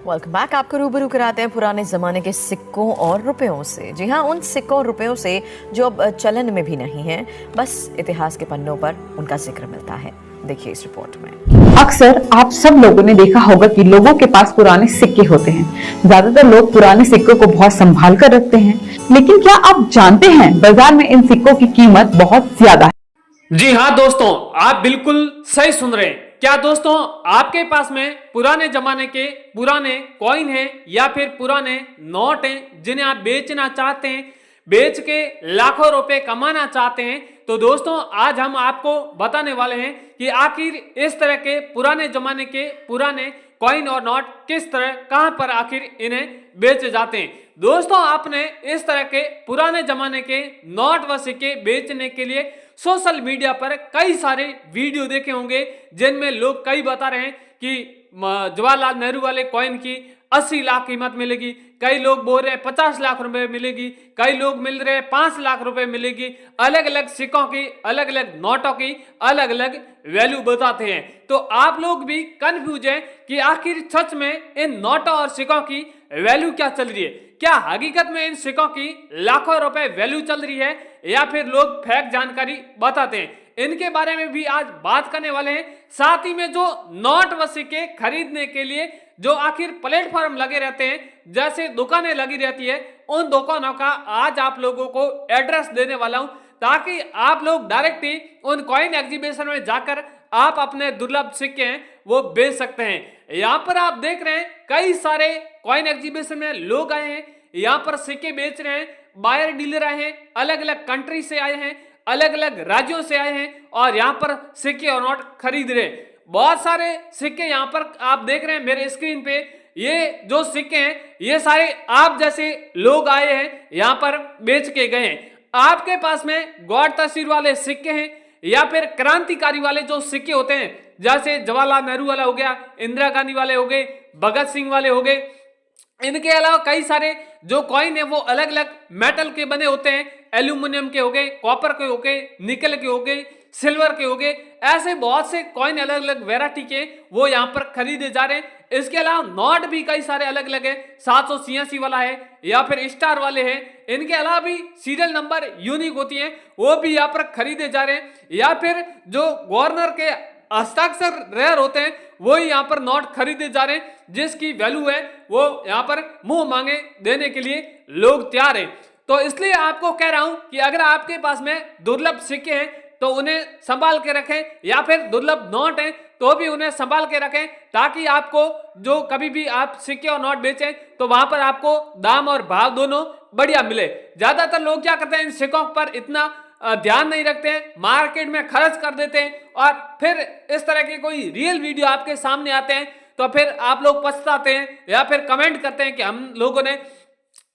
Welcome back. आपको रूबरू कराते हैं पुराने ज़माने के सिक्कों और रुपयों से। जी हाँ, उन सिक्कों और रुपयों से जो अब चलन में भी नहीं है, बस इतिहास के पन्नों पर उनका जिक्र मिलता है। देखिए इस रिपोर्ट में। अक्सर आप सब लोगों ने देखा होगा कि लोगों के पास पुराने सिक्के होते हैं। ज्यादातर लोग पुराने सिक्कों को बहुत संभाल कर रखते हैं, लेकिन क्या आप जानते हैं बाजार में इन सिक्कों की कीमत बहुत ज्यादा है। जी हाँ दोस्तों, आप बिल्कुल सही सुन रहे हैं। क्या दोस्तों आपके पास में पुराने जमाने के पुराने कॉइन हैं या फिर पुराने नोट हैं जिन्हें आप बेचना चाहते हैं, बेच के लाखों रुपए कमाना चाहते हैं? तो दोस्तों आज हम आपको बताने वाले हैं कि आखिर इस तरह के पुराने जमाने के पुराने कॉइन और नोट किस तरह कहां पर आखिर इन्हें बेचे जाते हैं। दोस्तों आपने इस तरह के पुराने जमाने के नोट व सिक्के बेचने के लिए सोशल मीडिया पर कई सारे वीडियो देखे होंगे जिनमें लोग कई बता रहे हैं कि जवाहरलाल नेहरू वाले कॉइन की 80 लाख कीमत मिलेगी, कई लोग बोल रहे हैं 50 लाख रुपए मिलेगी, कई लोग मिल रहे हैं 5 लाख रुपए मिलेगी। अलग अलग सिक्कों की, अलग अलग नोटों की अलग अलग वैल्यू बताते हैं। तो आप लोग भी कंफ्यूज हैं कि आखिर सच में इन नोटों और सिक्कों की वैल्यू क्या चल रही है। क्या हकीकत में इन सिक्कों की लाखों रुपए वैल्यू चल रही है या फिर लोग फेक जानकारी बताते हैं? इनके बारे में भी आज बात करने वाले हैं। साथ ही में जो नोट व सिक्के खरीदने के लिए जो आखिर प्लेटफॉर्म लगे रहते हैं, जैसे दुकानें लगी रहती है, उन दुकानों का आज आप लोगों को एड्रेस देने वाला हूं ताकि आप लोग डायरेक्ट ही उन कॉइन एग्जीबिशन में जाकर आप अपने दुर्लभ सिक्के हैं वो बेच सकते हैं। यहाँ पर आप देख रहे हैं कई सारे कॉइन एग्जीबिशन में लोग आए हैं, यहाँ पर सिक्के बेच रहे हैं। बायर डीलर आए हैं, अलग अलग कंट्री से आए हैं, अलग अलग राज्यों से आए हैं और यहाँ पर सिक्के और नोट खरीद रहे हैं। बहुत सारे सिक्के यहाँ पर आप देख रहे हैं मेरे स्क्रीन पे। ये जो सिक्के हैं ये सारे आप जैसे लोग आए हैं यहाँ पर बेच के गए हैं। आपके पास में गॉड तस्वीर वाले सिक्के हैं या फिर क्रांतिकारी वाले जो सिक्के होते हैं, जैसे जवाहरलाल नेहरू वाला हो गया, इंदिरा गांधी वाले हो गए, भगत सिंह वाले हो गए। इनके अलावा कई सारे जो कॉइन है वो अलग अलग मेटल के बने होते हैं, एल्यूमिनियम के हो गए, कॉपर के हो गए, निकल के हो गए, सिल्वर के हो गए। ऐसे बहुत से कॉइन अलग अलग वैरायटी के वो यहाँ पर खरीदे जा रहे हैं। इसके अलावा नोट भी कई सारे अलग अलग है, 786 वाला है या फिर स्टार वाले हैं। इनके अलावा भी सीरियल नंबर यूनिक होती है वो भी यहाँ पर खरीदे जा रहे हैं, या फिर जो गवर्नर के हस्ताक्षर रेयर होते हैं वो ही यहाँ पर नोट खरीदे जा रहे हैं, जिसकी वैल्यू है वो यहाँ पर मुंह मांगे देने के लिए लोग तैयार हैं। तो इसलिए आपको कह रहा हूं कि अगर आपके पास में दुर्लभ सिक्के हैं तो उन्हें संभाल के रखें, या फिर दुर्लभ नोट हैं तो भी उन्हें संभाल के रखें, ताकि आपको जो कभी भी आप सिक्के और नोट बेचें तो वहां पर आपको दाम और भाव दोनों बढ़िया मिले। ज्यादातर लोग क्या करते हैं, इन सिक्कों पर इतना ध्यान नहीं रखते हैं, मार्केट में खर्च कर देते हैं और फिर इस तरह के कोई रियल वीडियो आपके सामने आते हैं तो फिर आप लोग पछताते हैं या फिर कमेंट करते हैं कि हम लोगों ने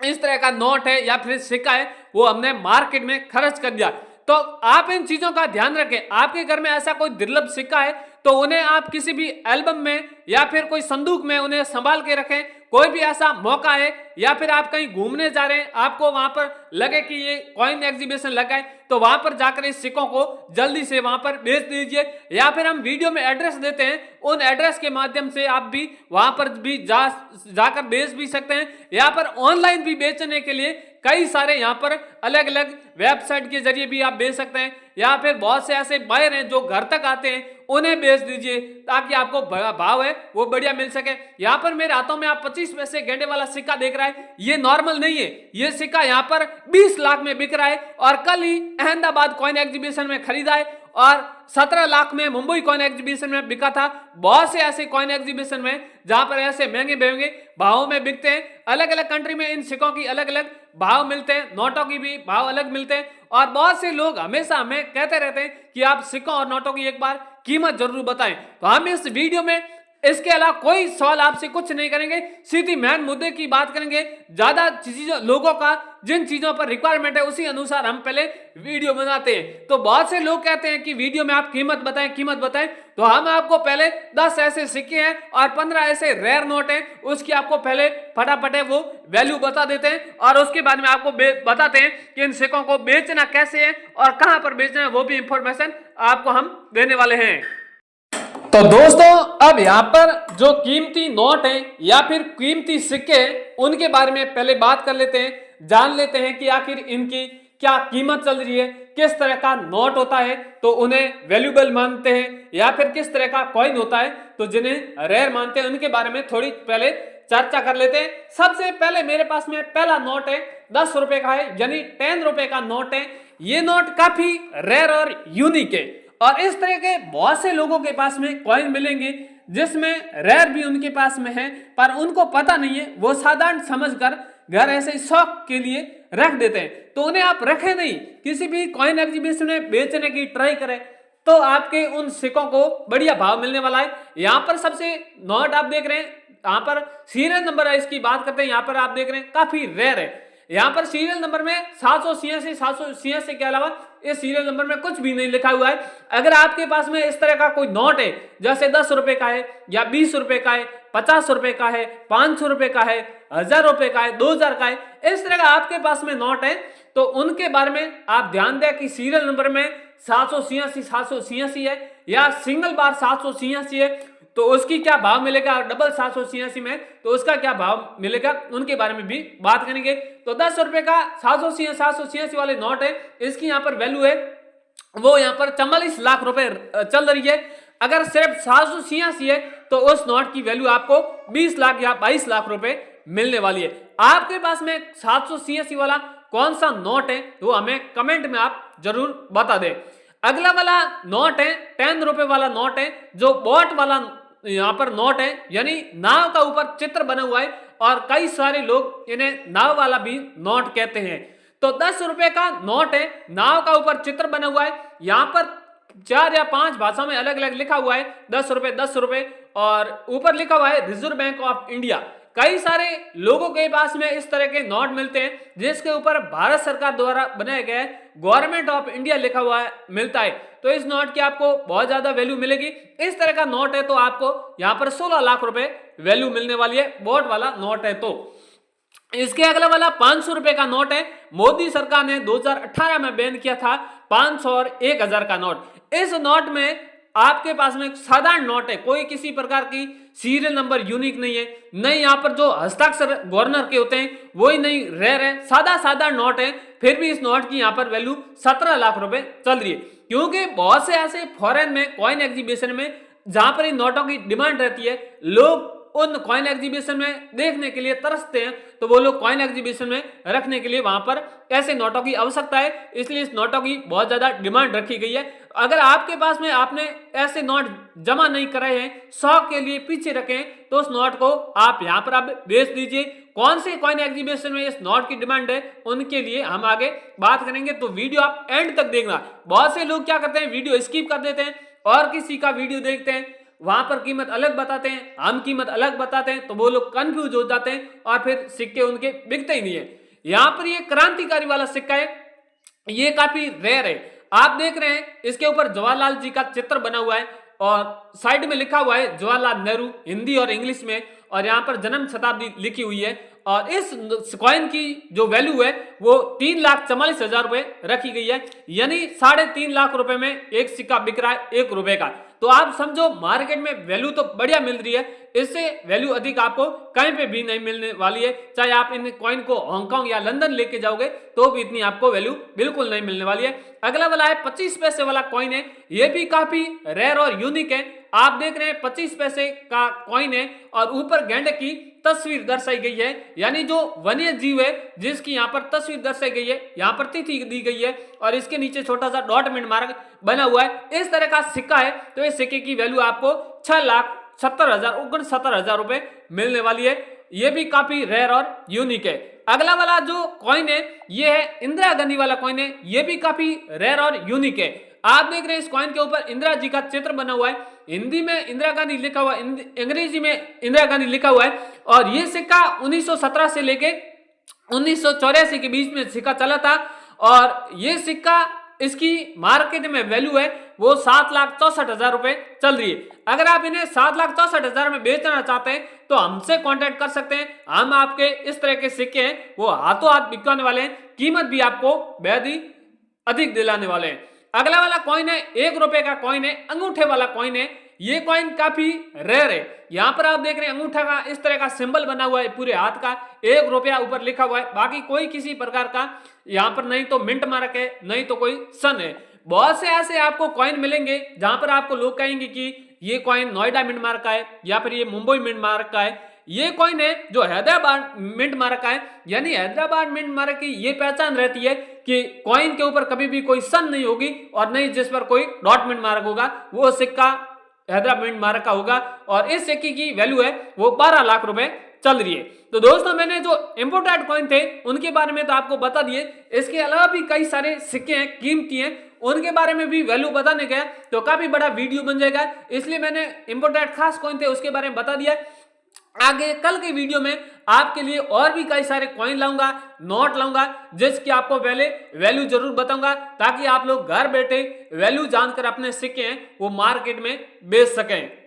इस तरह का नोट है या फिर सिक्का है वो हमने मार्केट में खर्च कर दिया। तो आप इन चीजों का ध्यान रखें। आपके घर में ऐसा कोई दुर्लभ सिक्का है तो उन्हें आप किसी भी एल्बम में या फिर कोई संदूक में उन्हें संभाल के रखें। कोई भी ऐसा मौका है या फिर आप कहीं घूमने जा रहे हैं, आपको वहां पर लगे कि ये कॉइन एग्जीबिशन लगा है, तो वहां पर जाकर इस सिक्कों को जल्दी से वहां पर बेच दीजिए, या फिर हम वीडियो में एड्रेस देते हैं, उन एड्रेस के माध्यम से आप भी वहां पर भी जाकर बेच भी सकते हैं। यहाँ पर ऑनलाइन भी बेचने के लिए कई सारे यहाँ पर अलग अलग वेबसाइट के जरिए भी आप बेच सकते हैं, या फिर बहुत से ऐसे बायर हैं जो घर तक आते हैं उन्हें बेच दीजिए ताकि आपको भाव है वो बढ़िया मिल सके। यहाँ पर मेरे हाथों में आप 25 पैसे गेंडे वाला सिक्का देख रहा है, ये नॉर्मल नहीं है, ये सिक्का यहाँ पर 20 लाख में बिक रहा है और कल ही अहमदाबाद कॉइन एग्जीबिशन में खरीदा है और 17 लाख में मुंबई कॉइन एग्जीबिशन में बिका था। बहुत से ऐसे कॉइन एग्जीबिशन में जहां पर ऐसे महंगे महंगे भावों में बिकते हैं। अलग अलग कंट्री में इन सिक्कों की अलग अलग भाव मिलते हैं, नोटों की भी भाव अलग मिलते हैं। और बहुत से लोग हमेशा हमें कहते रहते हैं कि आप सिक्कों और नोटों की एक बार कीमत जरूर बताएं। तो हम इस वीडियो में इसके अलावा कोई सवाल आपसे कुछ नहीं करेंगे, सीधी मेन मुद्दे की बात करेंगे। ज्यादा चीजों लोगों का जिन चीजों पर रिक्वायरमेंट है उसी अनुसार हम पहले वीडियो बनाते हैं। तो बहुत से लोग कहते हैं कि वीडियो में आप कीमत बताएं, कीमत बताएं, तो हम आपको पहले 10 ऐसे सिक्के हैं और 15 ऐसे रेयर नोट हैं, उसकी आपको पहले फटाफट है वो वैल्यू बता देते हैं और उसके बाद में आपको बताते हैं कि इन सिक्कों को बेचना कैसे है और कहां पर बेचना है, वो भी इंफॉर्मेशन आपको हम देने वाले हैं। तो दोस्तों अब यहाँ पर जो कीमती नोट है या फिर कीमती सिक्के हैं उनके बारे में पहले बात कर लेते हैं, जान लेते हैं कि आखिर इनकी क्या कीमत चल रही है, किस तरह का नोट होता है तो उन्हें वैल्यूएबल मानते हैं या फिर किस तरह का कॉइन होता है तो जिन्हें रेयर मानते हैं, उनके बारे में थोड़ी पहले चर्चा कर लेते हैं। सबसे पहले मेरे पास में पहला नोट है 10 रुपए का है, यानी 10 रुपए का नोट है। ये नोट काफी रेयर और यूनिक है और इस तरह के बहुत से लोगों के पास में कॉइन मिलेंगे जिसमें रेयर भी उनके पास में है पर उनको पता नहीं है, वो साधारण समझकर घर ऐसे शौक के लिए रख देते हैं। तो उन्हें आप रखें नहीं, किसी भी कॉइन एग्जीबिशन में बेचने की ट्राई करें तो आपके उन सिक्कों को बढ़िया भाव मिलने वाला है। यहाँ पर सबसे नोट आप देख रहे हैं, यहाँ पर सीरियल नंबर है, इसकी बात करते हैं। यहाँ पर आप देख रहे हैं काफी रेयर है, यहाँ पर सीरियल नंबर में 786 के अलावा इस सीरियल नंबर में कुछ भी नहीं लिखा हुआ है। अगर आपके पास में इस तरह का कोई नोट है जैसे 10 रुपए का है या 20 रुपए का है, 50 रुपए का है, 500 रुपए का है, 1000 रुपए का है, 2000 का है, इस तरह का आपके पास में नोट है तो उनके बारे में आप ध्यान दें कि सीरियल नंबर में 786 है या सिंगल बार 786 है तो उसकी क्या भाव मिलेगा, डबल 786 में तो उसका क्या भाव मिलेगा, उनके बारे में भी बात करेंगे। तो 10 रुपए का 786 वाले नोट है, इसकी यहाँ पर वैल्यू है वो यहाँ पर 44 लाख रुपए चल रही है। अगर सिर्फ 786 है तो उस नोट की वैल्यू आपको 20 लाख या 22 लाख रुपए मिलने वाली है। आपके पास में 786 वाला कौन सा नोट है वो हमें कमेंट में आप जरूर बता दें। अगला वाला नोट है 10 रुपए वाला नोट है, जो बोट वाला यहाँ पर नोट है, यानी नाव का ऊपर चित्र बना हुआ है और कई सारे लोग इन्हें नाव वाला भी नोट कहते हैं। तो 10 रुपए का नोट है, नाव का ऊपर चित्र बना हुआ है, यहाँ पर 4 या 5 भाषा में अलग अलग लिखा हुआ है 10 रुपए और ऊपर लिखा हुआ है रिजर्व बैंक ऑफ इंडिया। कई सारे लोगों के पास में इस तरह के नोट मिलते हैं जिसके ऊपर भारत सरकार द्वारा बनाया गया गवर्नमेंट ऑफ इंडिया लिखा हुआ मिलता है, तो इस नोट की आपको बहुत ज्यादा वैल्यू मिलेगी। इस तरह का नोट है तो आपको यहाँ पर 16 लाख रुपए वैल्यू मिलने वाली है, बोट वाला नोट है। तो इसके अगला वाला 500 रुपए का नोट है, मोदी सरकार ने 2018 में बैन किया था 500 और 1000 का नोट। इस नोट में आपके पास में एक साधारण नोट है, कोई किसी प्रकार की सीरियल नंबर यूनिक नहीं है, नहीं यहाँ पर जो हस्ताक्षर गवर्नर के होते हैं वही नहीं रेयर है, सादा नोट है। फिर भी इस नोट की यहाँ पर वैल्यू 17 लाख रुपए चल रही है, क्योंकि बहुत से ऐसे फॉरेन में कॉइन एग्जीबिशन में जहां पर इन नोटों की डिमांड रहती है, लोग उन कॉइन एग्जीबिशन में देखने के लिए तरसते हैं, तो वो लोग कॉइन एग्जीबिशन में रखने के लिए वहां पर ऐसे नोटों की आवश्यकता है, इसलिए इस नोटों की बहुत ज्यादा डिमांड रखी गई है। अगर आपके पास में आपने ऐसे नोट जमा नहीं कराए हैं, शौक के लिए पीछे रखें, तो उस नोट को आप यहाँ पर आप बेच दीजिए। कौन से कॉइन एग्जीबिशन में इस नोट की डिमांड है उनके लिए हम आगे बात करेंगे, तो वीडियो आप एंड तक देखना। बहुत से लोग क्या करते हैं, वीडियो स्किप कर देते हैं और किसी का वीडियो देखते हैं, वहां पर कीमत अलग बताते हैं, हम कीमत अलग बताते हैं, तो वो लोग कंफ्यूज हो जाते हैं और फिर सिक्के उनके बिकते ही नहीं है। यहाँ पर ये क्रांतिकारी वाला सिक्का है, ये काफी रेयर है। आप देख रहे हैं इसके ऊपर जवाहरलाल जी का चित्र बना हुआ है और साइड में लिखा हुआ है जवाहरलाल नेहरू हिंदी और इंग्लिश में, और यहाँ पर जन्म शताब्दी लिखी हुई है। और इस कॉइन की जो वैल्यू है वो 3,44,000 रुपए रखी गई है, यानी 3.5 लाख रुपए में एक सिक्का बिक रहा है 1 रुपए का। तो आप समझो मार्केट में वैल्यू तो बढ़िया मिल रही है, इससे वैल्यू अधिक आपको कहीं पे भी नहीं मिलने वाली है। चाहे आप इन कॉइन को हांगकांग या लंदन लेके जाओगे तो भी इतनी आपको वैल्यू बिल्कुल नहीं मिलने वाली है। अगला वाला है 25 पैसे वाला कॉइन है, ये भी काफी रेयर और यूनिक है। आप देख रहे हैं 25 पैसे का कॉइन है और ऊपर गैंडे की तस्वीर दर्शाई गई है, यानी जो वन्य जीव है जिसकी यहाँ पर तस्वीर दर्शाई गई है, यहाँ पर तिथि दी गई है और इसके नीचे छोटा सा डॉटमेंट मार्क बना हुआ है। इस तरह का सिक्का है, तो इस सिक्के की वैल्यू आपको 6,70,000 रुपए मिलने वाली है। ये भी काफी रेयर और यूनिक है। अगला वाला जो कॉइन है ये है इंदिरा गांधी वाला कॉइन है, ये भी काफी रेयर और यूनिक है। आप देख रहे हैं इस कॉइन के ऊपर इंदिरा जी का चित्र बना हुआ है, हिंदी में इंदिरा गांधी लिखा हुआ है, अंग्रेजी में इंदिरा गांधी लिखा हुआ है। और ये सिक्का 1917 से लेके 1984 के बीच में सिक्का चला था और ये सिक्का इसकी मार्केट में वैल्यू है वो 7,64,000 रुपए चल रही है। अगर आप इन्हें 7,64,000 में बेचना चाहते हैं तो हमसे कांटेक्ट कर सकते हैं। हम आपके इस तरह के सिक्के हैं वो हाथों हाथ बिकवाने वाले हैं, कीमत भी आपको बेहद ही अधिक दिलाने वाले हैं। अगला वाला कॉइन है 1 रुपए का कॉइन है, अंगूठे वाला कॉइन है। ये कॉइन काफी रेयर है। यहाँ पर आप देख रहे हैं अंगूठा का इस तरह का सिंबल बना हुआ है पूरे हाथ का, 1 रुपया ऊपर लिखा हुआ है, बाकी कोई किसी प्रकार का यहाँ पर नहीं तो मिंट मार्क है नहीं तो कोई सन है। बहुत से ऐसे आपको कॉइन मिलेंगे जहां पर आपको लोग कहेंगे कि ये कॉइन नोएडा मिंट मार्क का है या फिर ये मुंबई मिंट मार्क का है। ये कॉइन है जो हैदराबाद मिंट मार्क का है, यानी हैदराबाद मिंट मार्क की ये पहचान रहती है कि कॉइन के ऊपर कभी भी कोई सन नहीं होगी और नहीं जिस पर कोई डॉट मिंट मार्क होगा, वो सिक्का हैदराबाद मिंट मार्क का होगा। और इस सिक्के की वैल्यू है वो 12 लाख रुपए चल रही है। तो दोस्तों मैंने जो इंपोर्टेड कॉइन थे उनके बारे में तो आपको बता दिए, इसके अलावा भी कई सारे सिक्के हैं कीमती हैं, उनके बारे में भी वैल्यू बताने गया तो काफी बड़ा वीडियो बन जाएगा, इसलिए मैंने इंपोर्टेड खास कॉइन थे उसके बारे में बता दिया। आगे कल के वीडियो में आपके लिए और भी कई सारे कॉइन लाऊंगा, नोट लाऊंगा, जिसकी आपको पहले वैल्यू जरूर बताऊंगा ताकि आप लोग घर बैठे वैल्यू जानकर अपने सिक्के हैं वो मार्केट में बेच सकें।